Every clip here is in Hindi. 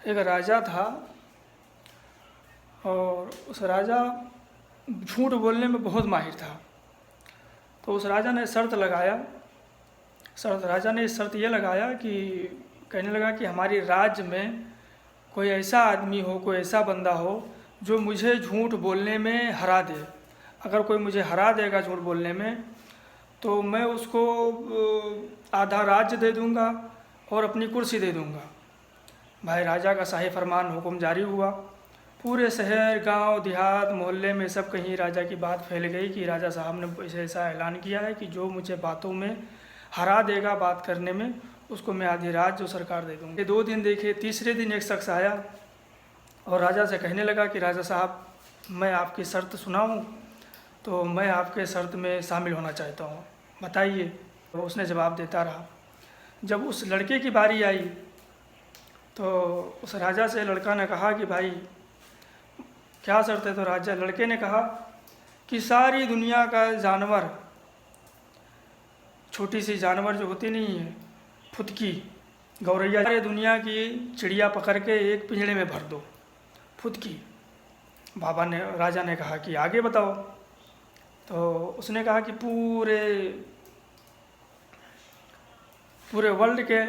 एक राजा था और उस राजा झूठ बोलने में बहुत माहिर था। तो उस राजा ने राजा ने शर्त ये लगाया कि कहने लगा कि हमारी राज्य में कोई ऐसा आदमी हो, कोई ऐसा बंदा हो जो मुझे झूठ बोलने में हरा दे। अगर कोई मुझे हरा देगा झूठ बोलने में तो मैं उसको आधा राज्य दे दूंगा और अपनी कुर्सी दे दूंगा। भाई राजा का शाही फरमान हुक्म जारी हुआ। पूरे शहर, गांव, देहात, मोहल्ले में सब कहीं राजा की बात फैल गई कि राजा साहब ने ऐसा ऐलान किया है कि जो मुझे बातों में हरा देगा, बात करने में, उसको मैं आधी राज्य सरकार दे दूँगा। 2 दिन देखे, तीसरे दिन एक शख्स आया और राजा से कहने लगा कि राजा साहब, मैं आपकी शर्त सुनाऊँ तो मैं आपके शर्त में शामिल होना चाहता हूँ, बताइए। तो उसने जवाब देता रहा। जब उस लड़के की बारी आई तो उस राजा से लड़का ने कहा कि भाई क्या शर्त है। तो लड़के ने कहा कि सारी दुनिया का जानवर, छोटी सी जानवर जो होती नहीं है, फुदकी, गौरैया, सारी दुनिया की चिड़िया पकड़ के एक पिंजड़े में भर दो, फुदकी। राजा ने कहा कि आगे बताओ। तो उसने कहा कि पूरे वर्ल्ड के,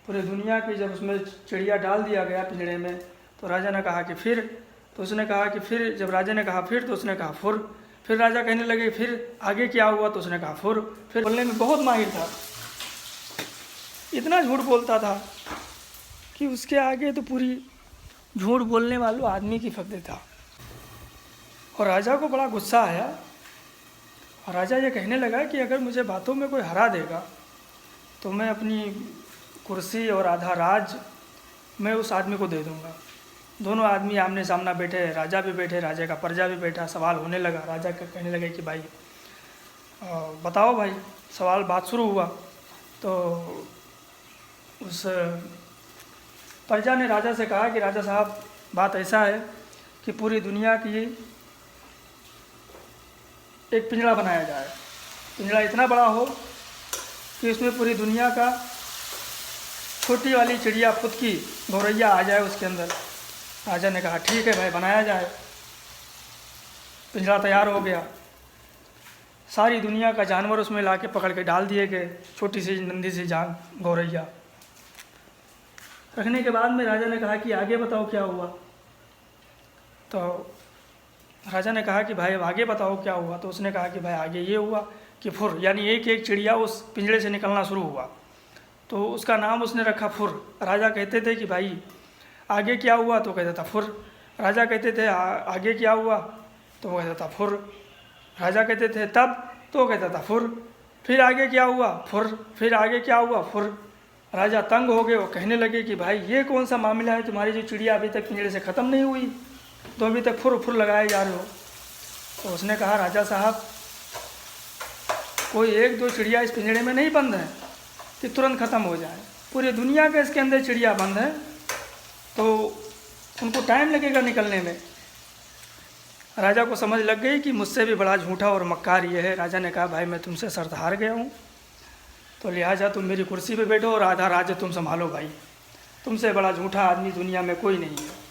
पूरे दुनिया की जब उसमें चिड़िया डाल दिया गया पिंजड़े में तो राजा ने कहा कि फिर। तो उसने कहा कि फिर। जब राजा ने कहा फिर तो उसने कहा फुर। फिर राजा कहने लगे फिर आगे क्या हुआ। तो उसने कहा फुर। फिर बोलने में बहुत माहिर था, इतना झूठ बोलता था कि उसके आगे तो पूरी झूठ बोलने वालों आदमी की फकदे था। और राजा को बड़ा गुस्सा आया और राजा ये कहने लगा कि अगर मुझे बातों में कोई हरा देगा तो मैं अपनी कुर्सी और आधा राज मैं उस आदमी को दे दूंगा। दोनों आदमी आमने सामने बैठे, राजा भी बैठे, राजा का प्रजा भी बैठा। सवाल होने लगा। राजा कहने लगे कि भाई बताओ भाई, सवाल बात शुरू हुआ। तो उस प्रजा ने राजा से कहा कि राजा साहब, बात ऐसा है कि पूरी दुनिया की एक पिंजड़ा बनाया जाए। पिंजड़ा इतना बड़ा हो कि उसमें पूरी दुनिया का छोटी वाली चिड़िया, फुदकी, गौरैया आ जाए उसके अंदर। राजा ने कहा ठीक है भाई, बनाया जाए। पिंजड़ा तैयार हो गया। सारी दुनिया का जानवर उसमें लाके पकड़ के डाल दिए गए। छोटी सी नंदी सी जान गौरैया रखने के बाद में राजा ने कहा कि आगे बताओ क्या हुआ। तो राजा ने कहा कि भाई अब आगे बताओ क्या हुआ। तो उसने कहा कि भाई आगे ये हुआ कि फुर, यानी एक एक चिड़िया उस पिंजड़े से निकलना शुरू हुआ। तो उसका नाम उसने रखा फुर। राजा कहते थे कि भाई आगे क्या हुआ। तो कहता था फुर। राजा कहते थे आगे क्या हुआ। तो वो कहता था फुर। राजा कहते थे तब। तो कहता था फुर। फिर आगे क्या हुआ, फुर। फिर आगे क्या हुआ, फुर। राजा तंग हो गए। वो कहने लगे कि भाई ये कौन सा मामला है, तुम्हारी जो चिड़िया अभी तक पिंजड़े से ख़त्म नहीं हुई, तो अभी तक फुर फुर लगाए जा रहे हो। तो उसने कहा राजा साहब, कोई 1-2 चिड़िया इस पिंजड़े में नहीं बंद है कि तुरंत ख़त्म हो जाए। पूरी दुनिया के इसके अंदर चिड़िया बंद है तो उनको टाइम लगेगा निकलने में। राजा को समझ लग गई कि मुझसे भी बड़ा झूठा और मक्कार ये है। राजा ने कहा भाई मैं तुमसे शर्त हार गया हूँ, तो लिहाजा तुम मेरी कुर्सी पे बैठो और आधा राज्य तुम संभालो भाई। तुमसे बड़ा झूठा आदमी दुनिया में कोई नहीं है।